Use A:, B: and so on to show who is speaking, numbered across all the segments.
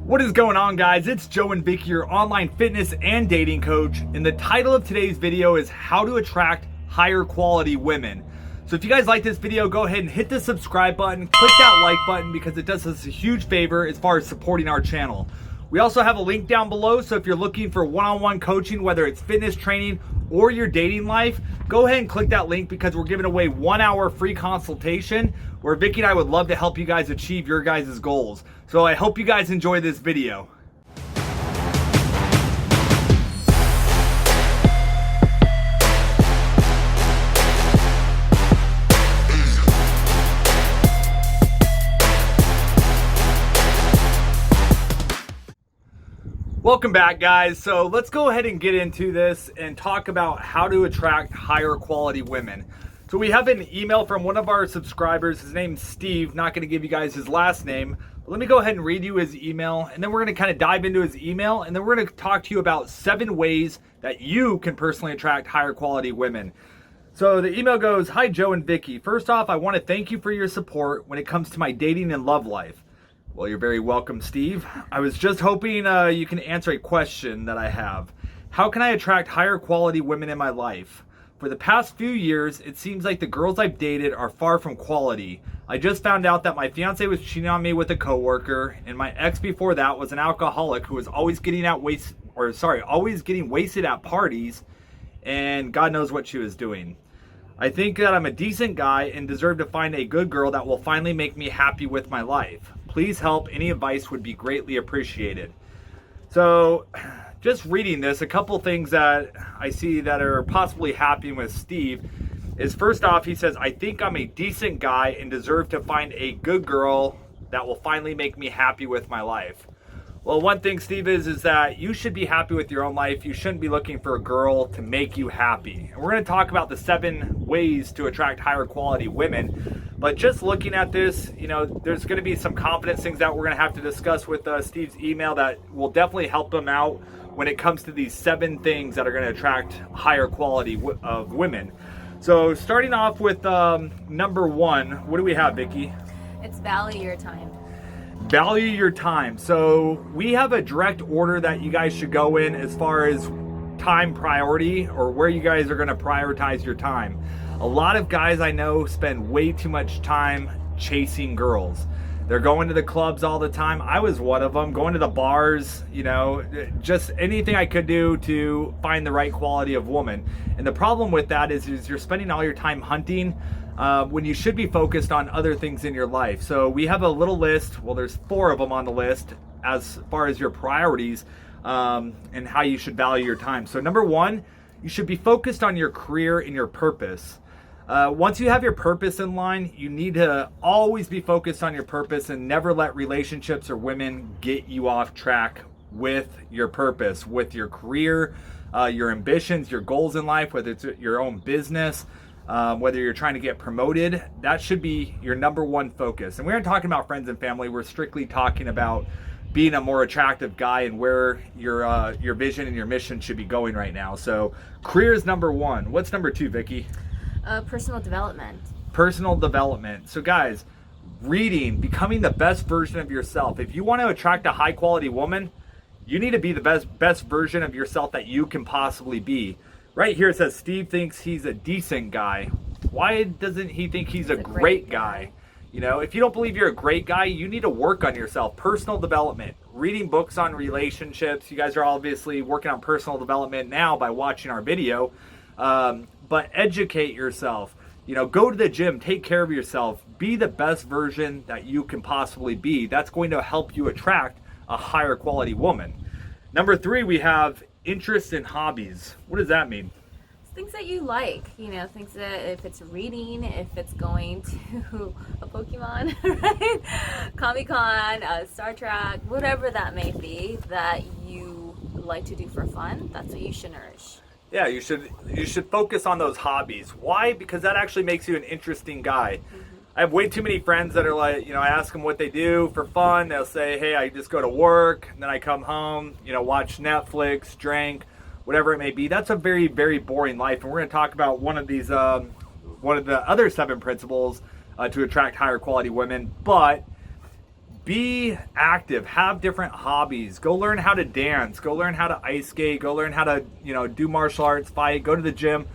A: What is going on, guys? It's Joe and Vicky, your online fitness and dating coach, and the title of today's video is how to attract higher quality women. So if you guys like this video, go ahead and hit the subscribe button, click that like button because it does us a huge favor as far as supporting our channel. We also have a link down below, so if you're looking for one-on-one coaching, whether it's fitness training or your dating life, go ahead and click that link because we're giving away 1 hour free consultation where Vicky and I would love to help you guys achieve your guys' goals. So I hope you guys enjoy this video. Welcome back, guys. So let's go ahead and get into this and talk about how to attract higher quality women. So we have an email from one of our subscribers. His name's Steve. Not going to give you guys his last name, but let me go ahead and read you his email, and then we're going to kind of dive into his email, and then we're going to talk to you about 7 ways that you can personally attract higher quality women. So the email goes, "Hi Joe and Vicky. First off, I want to thank you for your support when it comes to my dating and love life." Well, you're very welcome, Steve. I was just hoping you can answer a question that I have. How can I attract higher quality women in my life? For the past few years, it seems like the girls I've dated are far from quality. I just found out that my fiance was cheating on me with a coworker, and my ex before that was an alcoholic who was always getting wasted at parties, and God knows what she was doing. I think that I'm a decent guy and deserve to find a good girl that will finally make me happy with my life. Please help. Any advice would be greatly appreciated. So just reading this, a couple things that I see that are possibly happening with Steve is, first off, he says, I think I'm a decent guy and deserve to find a good girl that will finally make me happy with my life. Well, one thing, Steve, is that you should be happy with your own life. You shouldn't be looking for a girl to make you happy. And we're going to talk about the 7 ways to attract higher quality women. But just looking at this, you know, there's going to be some confidence things that we're going to have to discuss with Steve's email that will definitely help him out when it comes to these 7 things that are going to attract higher quality of women. So starting off with number 1, what do we have, Vicky?
B: It's value your time.
A: Value your time. So we have a direct order that you guys should go in as far as time priority, or where you guys are going to prioritize your time. A lot of guys I know spend way too much time chasing girls. They're going to the clubs all the time. I was one of them, going to the bars, you know, just anything I could do to find the right quality of woman. And the problem with that is you're spending all your time hunting when you should be focused on other things in your life. So we have a little list. Well, there's 4 of them on the list as far as your priorities and how you should value your time. So number 1, you should be focused on your career and your purpose. Once you have your purpose in line, you need to always be focused on your purpose and never let relationships or women get you off track with your purpose, with your career, your ambitions, your goals in life, whether it's your own business, whether you're trying to get promoted. That should be your number 1 focus. And we aren't talking about friends and family. We're strictly talking about being a more attractive guy and where your vision and your mission should be going right now. So career is number 1. What's number 2, Vicky?
B: Personal development.
A: Personal development. So guys, reading, becoming the best version of yourself. If you want to attract a high quality woman, you need to be the best version of yourself that you can possibly be. Right here it says Steve thinks he's a decent guy. Why doesn't he think he's a great guy? You know, if you don't believe you're a great guy, you need to work on yourself. Personal development, reading books on relationships. You guys are obviously working on personal development now by watching our video. But educate yourself, you know, go to the gym, take care of yourself, be the best version that you can possibly be. That's going to help you attract a higher quality woman. Number 3, we have interests and hobbies. What does that mean?
B: Things that you like, you know, things that, if it's reading, if it's going to a Pokemon, right? Comic-Con, Star Trek, whatever that may be that you like to do for fun, that's what you should nourish.
A: Yeah, you should focus on those hobbies. Why? Because that actually makes you an interesting guy. Mm-hmm. I have way too many friends that are like, you know, I ask them what they do for fun. They'll say, hey, I just go to work, and then I come home, you know, watch Netflix, drink, whatever it may be. That's a very, very boring life. And we're going to talk about one of the other 7 principles to attract higher quality women. But be active, have different hobbies, go learn how to dance, go learn how to ice skate, go learn how to, do martial arts, fight, go to the gym.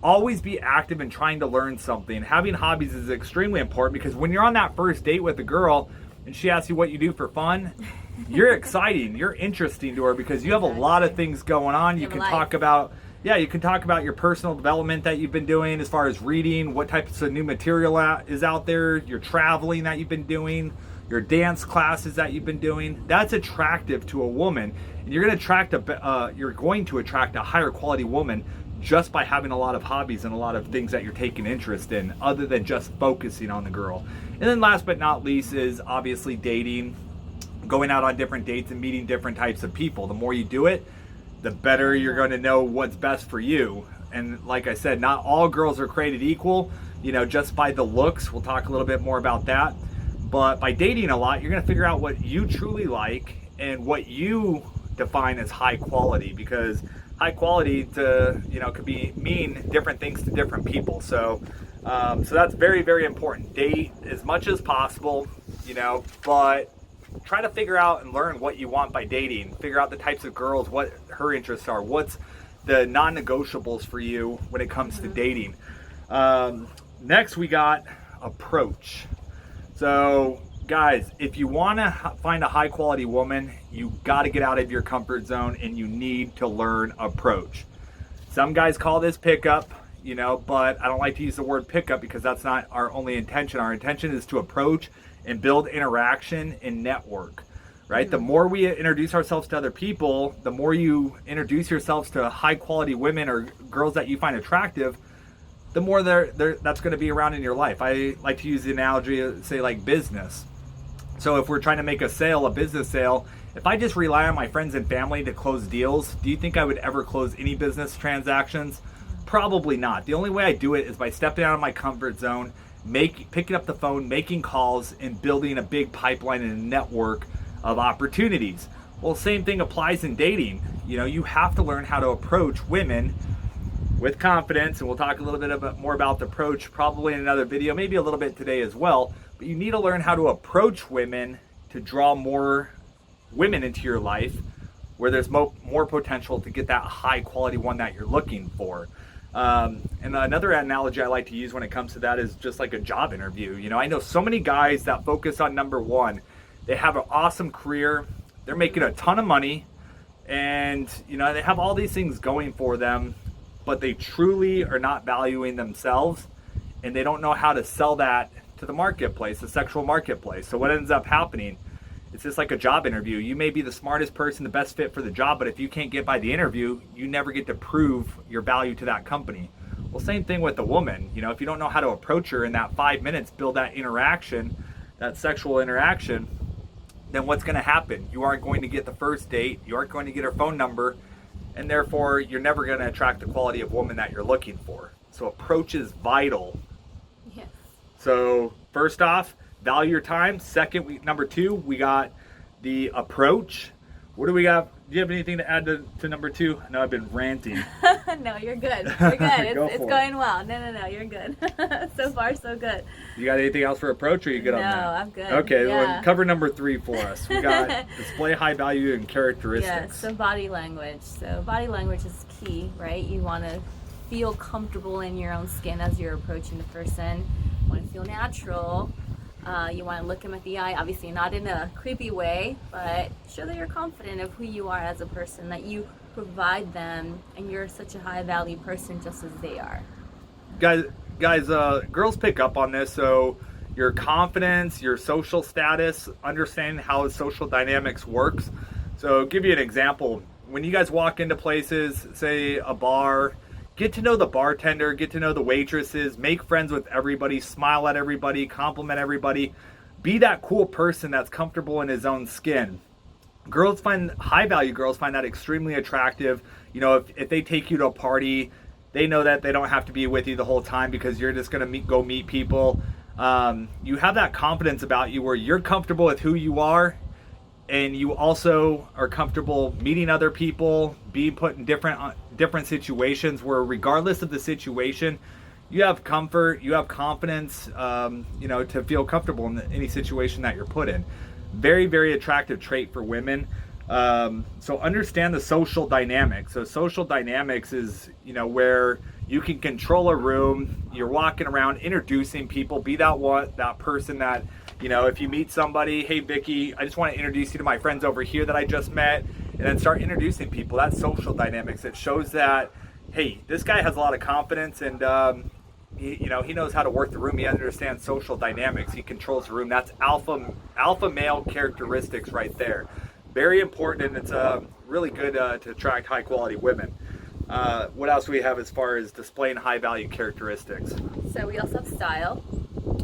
A: Always be active and trying to learn something. Having hobbies is extremely important, because when you're on that first date with a girl and she asks you what you do for fun, you're exciting, you're interesting to her, because you have a lot of things going on. You can talk about your personal development that you've been doing, as far as reading, what types of new material is out there, your traveling that you've been doing, your dance classes that you've been doing. That's attractive to a woman, and you're going to attract a higher quality woman just by having a lot of hobbies and a lot of things that you're taking interest in, other than just focusing on the girl. And then last but not least is obviously dating, going out on different dates and meeting different types of people. The more you do it, the better you're going to know what's best for you. And like I said, not all girls are created equal, just by the looks. We'll talk a little bit more about that. But by dating a lot, you're going to figure out what you truly like and what you define as high quality, because high quality could mean different things to different people. So that's very, very important. Date as much as possible, but try to figure out and learn what you want by dating. Figure out the types of girls, what her interests are, what's the non-negotiables for you when it comes to dating. Next, we got approach. So guys, if you want to find a high quality woman, you got to get out of your comfort zone and you need to learn approach. Some guys call this pickup, but I don't like to use the word pickup, because that's not our only intention. Our intention is to approach and build interaction and network, right? Mm-hmm. The more we introduce ourselves to other people, the more you introduce yourselves to high quality women or girls that you find attractive, the more that's going to be around in your life. I like to use the analogy of, say, like business. So if we're trying to make a business sale, if I just rely on my friends and family to close deals, do you think I would ever close any business transactions? Probably not. The only way I do it is by stepping out of my comfort zone, picking up the phone, making calls, and building a big pipeline and a network of opportunities. Well, same thing applies in dating. You have to learn how to approach women with confidence, and we'll talk a little bit more about the approach probably in another video, maybe a little bit today as well. But you need to learn how to approach women to draw more women into your life, where there's more potential to get that high quality one that you're looking for. And another analogy I like to use when it comes to that is just like a job interview. I know so many guys that focus on number one. They have an awesome career, they're making a ton of money, and they have all these things going for them, but they truly are not valuing themselves, and they don't know how to sell that to the marketplace, the sexual marketplace. So what ends up happening, it's just like a job interview. You may be the smartest person, the best fit for the job, but if you can't get by the interview, you never get to prove your value to that company. Well, same thing with the woman. If you don't know how to approach her in that 5 minutes, build that interaction, that sexual interaction, then what's going to happen? You aren't going to get the first date, you aren't going to get her phone number, and therefore you're never going to attract the quality of woman that you're looking for. So approach is vital.
B: Yes.
A: So first off, value your time. Second, number two, we got the approach. What do we got? Do you have anything to add to number two? I know I've been ranting.
B: No, you're good. You're good. It's going well. No, you're good. So far, so good.
A: You got anything else for approach, or are you good on that?
B: No, I'm good.
A: Okay, well, cover number 3 for us. We got display high value and characteristics.
B: Yeah, so body language. So body language is key, right? You want to feel comfortable in your own skin as you're approaching the person. You want to feel natural. You want to look them at the eye, obviously not in a creepy way, but show that you're confident of who you are as a person, that you provide them, and you're such a high value person just as they are.
A: Guys, girls pick up on this. So your confidence, your social status, understanding how social dynamics works. So I'll give you an example. When you guys walk into places, say a bar, get to know the bartender, get to know the waitresses, make friends with everybody, smile at everybody, compliment everybody. Be that cool person that's comfortable in his own skin. High value girls find that extremely attractive. If they take you to a party, they know that they don't have to be with you the whole time, because you're just going to go meet people. You have that confidence about you where you're comfortable with who you are, and you also are comfortable meeting other people, being put in different situations where, regardless of the situation, you have comfort, you have confidence, to feel comfortable in any situation that you're put in. Very, very attractive trait for women. So understand the social dynamics. So social dynamics is, where you can control a room. You're walking around introducing people. Be that person that, if you meet somebody, hey Vicky, I just want to introduce you to my friends over here that I just met, and then start introducing people. That's social dynamics. It shows that, hey, this guy has a lot of confidence, and he knows how to work the room. He understands social dynamics. He controls the room. That's alpha male characteristics right there. Very important, and it's really good to attract high quality women. What else do we have as far as displaying high value characteristics?
B: So we also have style.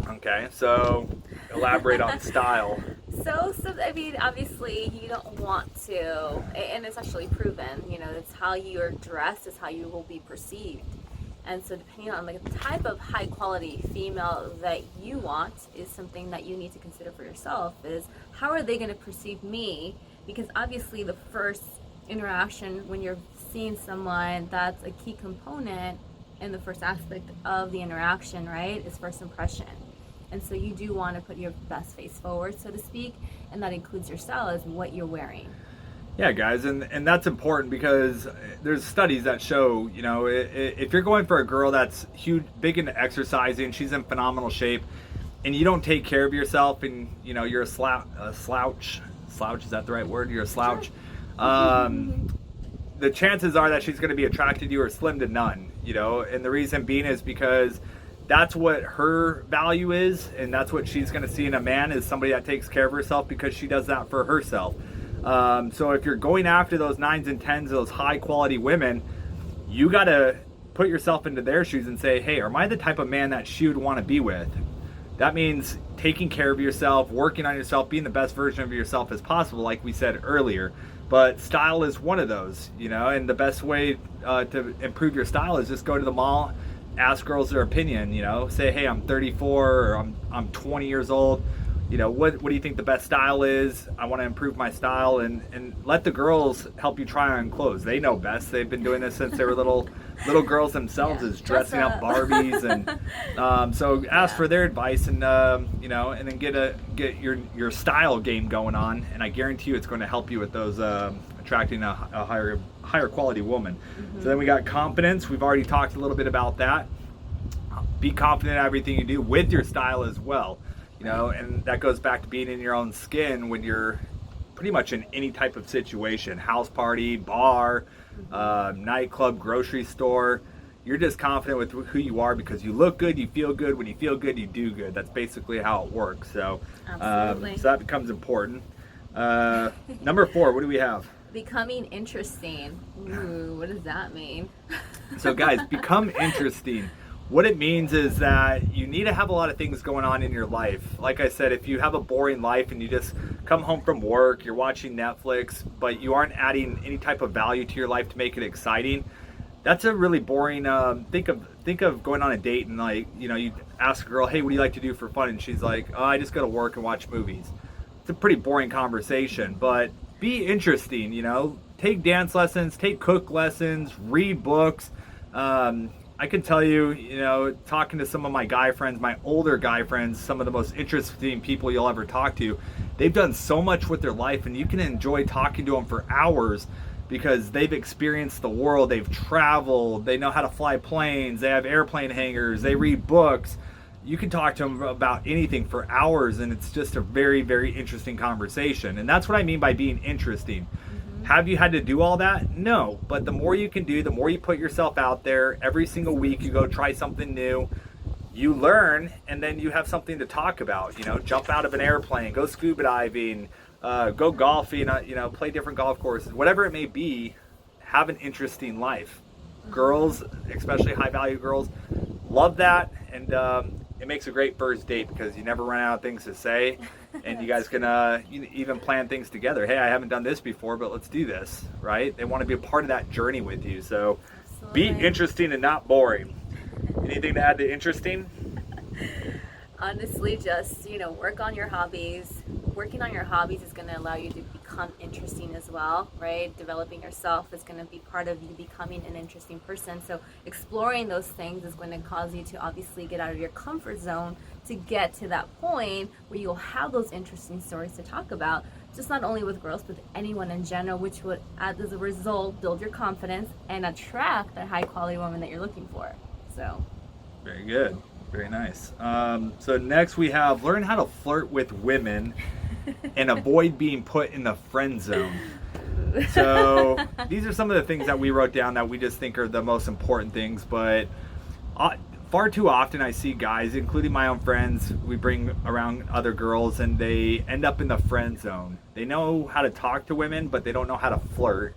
A: Okay, so elaborate on style.
B: So I mean, obviously you don't want to, and it's actually proven, it's how you're dressed is how you will be perceived. And so depending on the type of high quality female that you want is something that you need to consider for yourself, is how are they going to perceive me? Because obviously the first interaction when you're seeing someone, that's a key component in the first aspect of the interaction, right, is first impression. And so you do want to put your best face forward, so to speak, and that includes your style as what you're wearing.
A: Yeah, guys, and that's important because there's studies that show, if you're going for a girl that's huge, big into exercising, she's in phenomenal shape, and you don't take care of yourself, and you're a slouch, is that the right word? You're a slouch. The chances are that she's going to be attracted to you are slim to none, and the reason being is because that's what her value is, and that's what she's going to see in a man, is somebody that takes care of herself, because she does that for herself. So if you're going after those 9s and 10s, those high quality women, you got to put yourself into their shoes and say, hey, am I the type of man that she would want to be with? That means taking care of yourself, working on yourself, being the best version of yourself as possible, like we said earlier. But style is one of those, and the best way to improve your style is just go to the mall, ask girls their opinion, say, hey, I'm 34 or I'm 20 years old. What do you think the best style is? I want to improve my style, and let the girls help you try on clothes. They know best. They've been doing this since they were little girls themselves, is dressing up Barbies, and so ask for their advice, and and then get your style game going on, and I guarantee you it's going to help you with those attracting a higher quality woman. Mm-hmm. So then we got confidence. We've already talked a little bit about that. Be confident in everything you do with your style as well. And that goes back to being in your own skin when you're pretty much in any type of situation, house party, bar, nightclub, grocery store. You're just confident with who you are because you look good, you feel good. When you feel good, you do good. That's basically how it works. So, so that becomes important. Number 4, what do we have?
B: Becoming interesting. Ooh, what does that mean?
A: So guys, become interesting. What it means is that you need to have a lot of things going on in your life. Like I said, if you have a boring life and you just come home from work, you're watching Netflix, but you aren't adding any type of value to your life to make it exciting, that's a really boring, think of going on a date and you ask a girl, hey, what do you like to do for fun? And she's like, oh, I just go to work and watch movies. It's a pretty boring conversation, but be interesting, take dance lessons, take cook lessons, read books. I can tell you, talking to some of my guy friends, my older guy friends, some of the most interesting people you'll ever talk to, they've done so much with their life, and you can enjoy talking to them for hours because they've experienced the world, they've traveled, they know how to fly planes, they have airplane hangars, they read books. You can talk to them about anything for hours, and it's just a very, very interesting conversation. And that's what I mean by being interesting. Have you had to do all that? No, but the more you can do, the more you put yourself out there. Every single week you go try something new, you learn, and then you have something to talk about. Jump out of an airplane, go scuba diving, go golfing, play different golf courses, whatever it may be. Have an interesting life. Girls, especially high value girls, love that, and it makes a great first date because you never run out of things to say. And you guys can even plan things together. Hey, I haven't done this before, but let's do this, right? They want to be a part of that journey with you. So Be interesting and not boring. Anything to add to interesting?
B: Honestly, just, work on your hobbies. Working on your hobbies is going to allow you to become become interesting as well, right? Developing yourself is going to be part of you becoming an interesting person. So exploring those things is going to cause you to obviously get out of your comfort zone to get to that point where you'll have those interesting stories to talk about, just not only with girls, but anyone in general, which would, as a result, build your confidence and attract that high quality woman that you're looking for. So
A: very good. Very nice. So next we have learn how to flirt with women and avoid being put in the friend zone. So these are some of the things that we wrote down that we just think are the most important things, but far too often I see guys, including my own friends, we bring around other girls and they end up in the friend zone. They know how to talk to women, but they don't know how to flirt.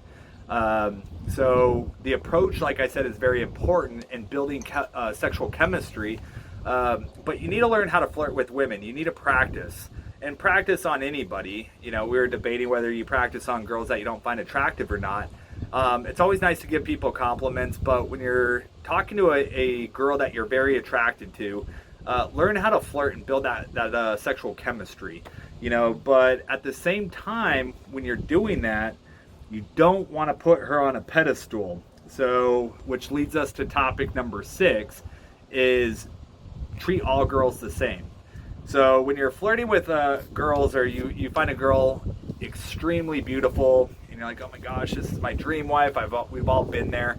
A: So the approach, like I said, is very important in building sexual chemistry. But you need to learn how to flirt with women. You need to practice. And practice on anybody. You know, we were debating whether you practice on girls that you don't find attractive or not. It's always nice to give people compliments, but when you're talking to a girl that you're very attracted to, learn how to flirt and build that sexual chemistry. You know, but at the same time, when you're doing that, you don't want to put her on a pedestal. So, which leads us to topic number 6, is treat all girls the same. So when you're flirting with girls, or you find a girl extremely beautiful and you're like, oh my gosh, this is my dream wife, we've all been there.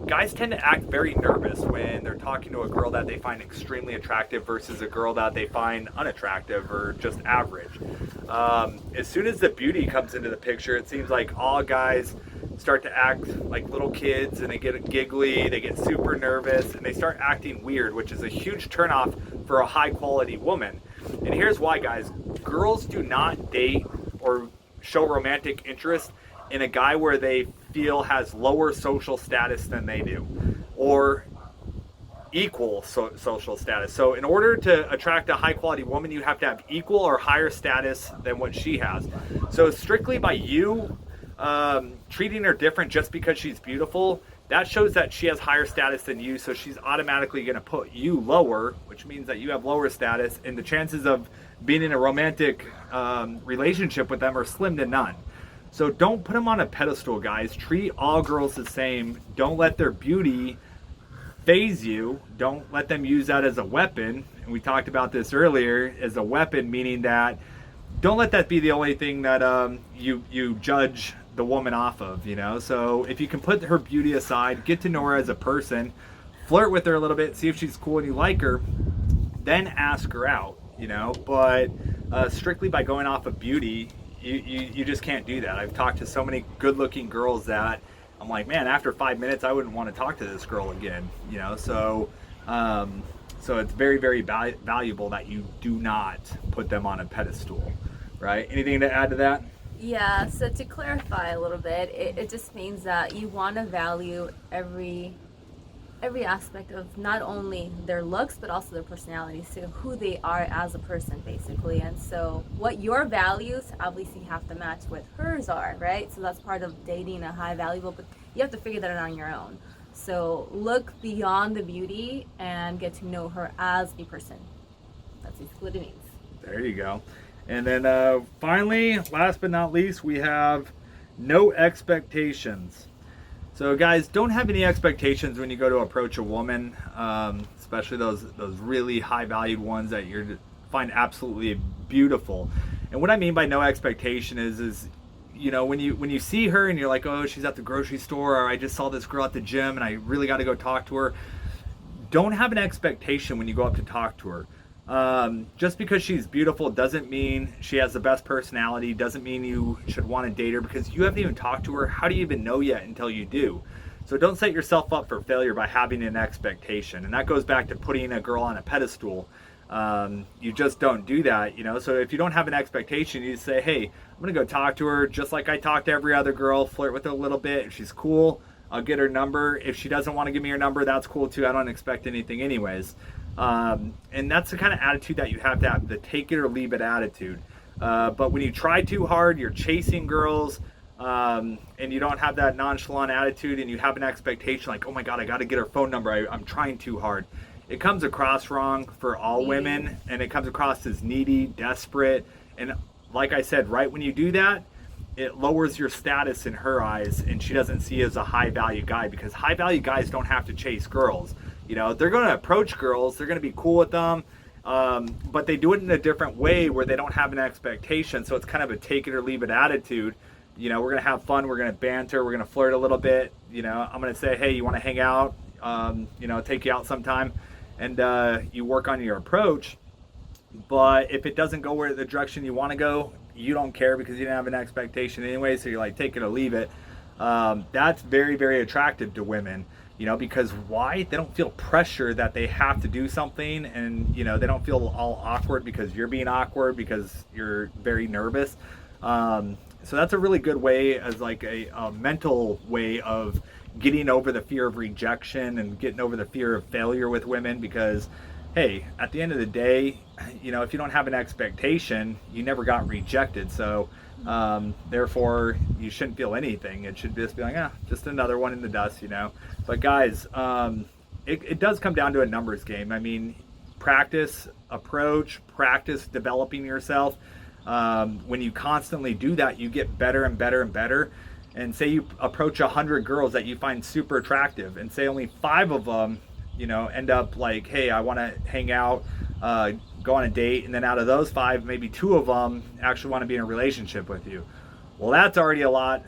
A: Guys tend to act very nervous when they're talking to a girl that they find extremely attractive versus a girl that they find unattractive or just average. As soon as the beauty comes into the picture, it seems like all guys start to act like little kids, and they get giggly, they get super nervous, and they start acting weird, which is a huge turnoff for a high quality woman. And here's why, guys. Girls do not date or show romantic interest in a guy where they feel has lower social status than they do, or equal social status. So in order to attract a high quality woman, you have to have equal or higher status than what she has. So strictly by you treating her different just because she's beautiful, that shows that she has higher status than you, so she's automatically going to put you lower, which means that you have lower status, and the chances of being in a romantic relationship with them are slim to none. So don't put them on a pedestal, guys. Treat all girls the same. Don't let their beauty phase you. Don't let them use that as a weapon. And we talked about this earlier, as a weapon, meaning that don't let that be the only thing that you judge the woman off of, you know. So if you can put her beauty aside, get to know her as a person, flirt with her a little bit, see if she's cool and you like her, then ask her out, you know. But strictly by going off of beauty, you just can't do that. I've talked to so many good looking girls that I'm like, man, after 5 minutes I wouldn't want to talk to this girl again, you know. So so it's very, very valuable that you do not put them on a pedestal, right? Anything to add to that?
B: Yeah, so to clarify a little bit, it just means that you want to value every aspect of not only their looks but also their personality, so who they are as a person basically. And so what your values obviously have to match what hers are, right? So that's part of dating a high valuable, but you have to figure that out on your own. So look beyond the beauty and get to know her as a person. That's basically what it means.
A: There you go. And then finally, last but not least, we have no expectations. So guys, don't have any expectations when you go to approach a woman, especially those really high valued ones that you find absolutely beautiful. And what I mean by no expectation is you know, when you see her and you're like, oh, she's at the grocery store, or I just saw this girl at the gym and I really got to go talk to her. Don't have an expectation when you go up to talk to her. Just because she's beautiful doesn't mean she has the best personality, doesn't mean you should want to date her, because you haven't even talked to her. How do you even know yet until you do? So don't set yourself up for failure by having an expectation. And that goes back to putting a girl on a pedestal. You just don't do that, you know. So if you don't have an expectation, you just say, hey, I'm gonna go talk to her just like I talk to every other girl, flirt with her a little bit. If she's cool, I'll get her number. If she doesn't want to give me her number, that's cool too. I don't expect anything anyways. And that's the kind of attitude that you have to have, the take it or leave it attitude. But when you try too hard, you're chasing girls, and you don't have that nonchalant attitude, and you have an expectation like, oh my God, I got to get her phone number. I'm trying too hard. It comes across wrong for all women, and it comes across as needy, desperate, and like I said, right when you do that, it lowers your status in her eyes, and she doesn't see you as a high value guy, because high value guys don't have to chase girls. You know, they're going to approach girls, they're going to be cool with them, but they do it in a different way where they don't have an expectation. So it's kind of a take it or leave it attitude. You know, we're going to have fun, we're going to banter, we're going to flirt a little bit. You know, I'm going to say, hey, you want to hang out? You know, take you out sometime, and you work on your approach. But if it doesn't go where the direction you want to go, you don't care because you didn't have an expectation anyway, so you're like, take it or leave it. That's very, very attractive to women, you know, because why? They don't feel pressure that they have to do something, and, you know, they don't feel all awkward because you're being awkward, because you're very nervous. So that's a really good way, as like a mental way of getting over the fear of rejection and getting over the fear of failure with women, because hey, at the end of the day, you know, if you don't have an expectation, you never got rejected. So therefore you shouldn't feel anything. It should just be like, just another one in the dust, you know. But guys, it does come down to a numbers game. I mean, practice approach, practice developing yourself. When you constantly do that, you get better and better and better. And say you approach 100 girls that you find super attractive, and say only 5 of them, you know, end up like, hey, I want to hang out, go on a date, and then out of those 5, maybe 2 of them actually want to be in a relationship with you. Well, that's already a lot.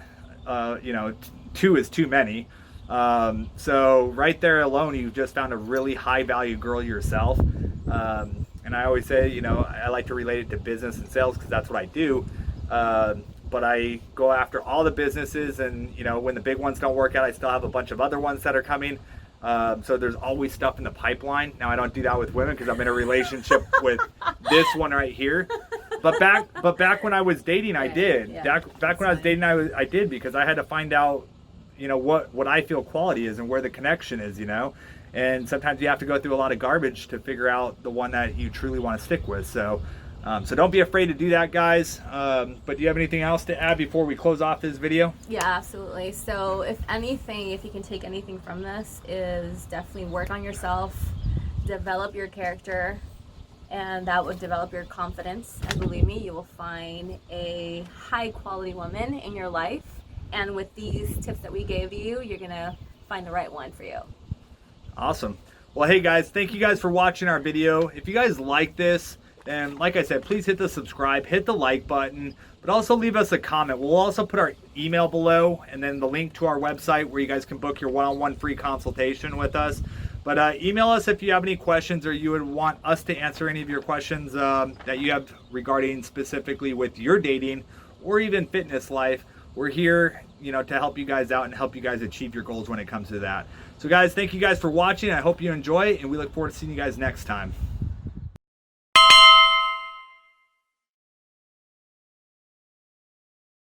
A: You know, 2 is too many. So right there alone, you've just found a really high value girl yourself. And I always say, you know, I like to relate it to business and sales because that's what I do. But I go after all the businesses, and, you know, when the big ones don't work out, I still have a bunch of other ones that are coming. So there's always stuff in the pipeline. Now I don't do that with women because I'm in a relationship with this one right here. But back when I was dating, I did.
B: Yeah,
A: back when I was dating, I did, because I had to find out, you know, what I feel quality is and where the connection is, you know. And sometimes you have to go through a lot of garbage to figure out the one that you truly want to stick with. So don't be afraid to do that, guys. But do you have anything else to add before we close off this video?
B: Yeah, absolutely. So if anything, if you can take anything from this, is definitely work on yourself, develop your character, and that would develop your confidence. And believe me, you will find a high quality woman in your life. And with these tips that we gave you, you're gonna find the right one for you.
A: Awesome. Well, hey guys, thank you guys for watching our video. If you guys like this, and like I said, please hit the subscribe, hit the like button, but also leave us a comment. We'll also put our email below, and then the link to our website where you guys can book your one-on-one free consultation with us. But email us if you have any questions, or you would want us to answer any of your questions that you have regarding specifically with your dating or even fitness life. We're here, you know, to help you guys out and help you guys achieve your goals when it comes to that. So guys, thank you guys for watching. I hope you enjoy, and we look forward to seeing you guys next time.